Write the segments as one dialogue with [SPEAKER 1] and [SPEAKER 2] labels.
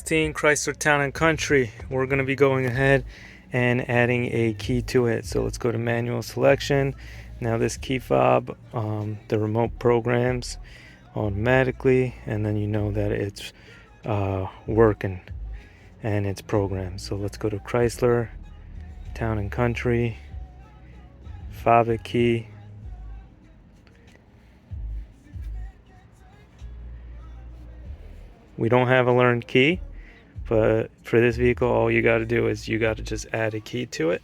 [SPEAKER 1] 2016 Chrysler Town & Country. We're going to be going ahead and adding a key to it. So let's go to manual selection. Now this key fob, the remote programs automatically, and then you know that it's working and it's programmed. So let's go to Chrysler Town & Country, fob it key. We don't have a learned key, but for this vehicle, all you got to do is you got to just add a key to it.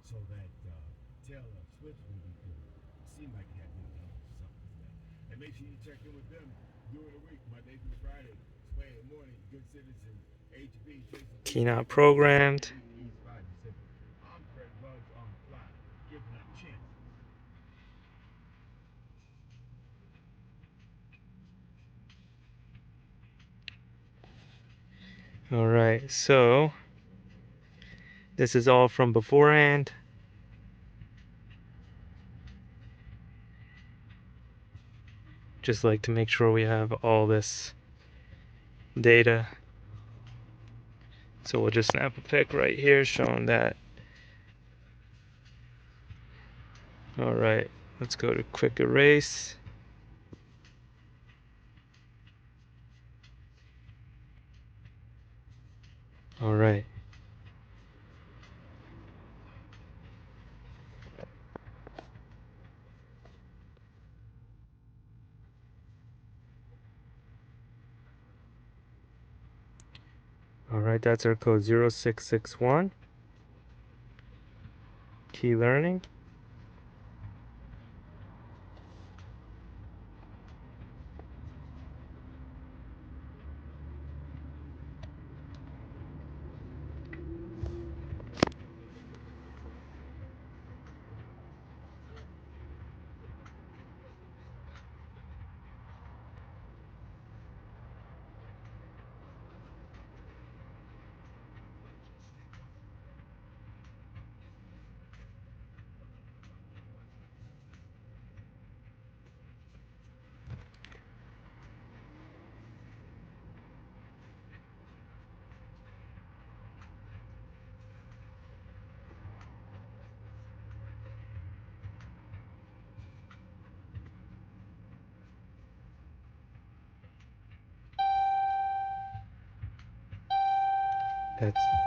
[SPEAKER 2] So that Taylor Swift movie could seem like he had good numbers or something like that. And make sure you check in with them during the week, Monday through Friday, Sway in the morning, Good Citizen, HB,
[SPEAKER 1] Key not programmed.
[SPEAKER 2] I'm Fred Bugs on the fly, giving them a chance.
[SPEAKER 1] All right, so this is all from beforehand. Just like to make sure we have all this data. So we'll just snap a pic right here showing that. All right, let's go to quick erase. All right. All right, that's our code 0661. Key learning.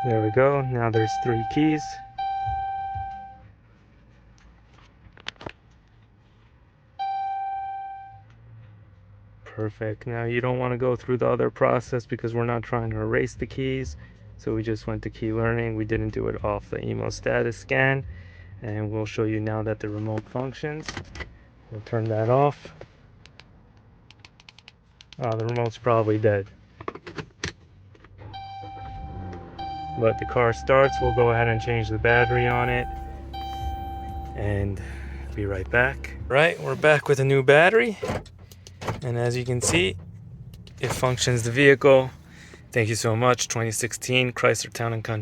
[SPEAKER 1] There we go. Now there's 3 keys. Perfect. Now you don't want to go through the other process because we're not trying to erase the keys. So we just went to key learning. We didn't do it off the email status scan. And we'll show you now that the remote functions. We'll turn that off. The remote's probably dead. But the car starts. We'll go ahead and change the battery on it. And be right back. Right, we're back with a new battery. And as you can see, it functions the vehicle. Thank you so much. 2016 Chrysler Town & Country.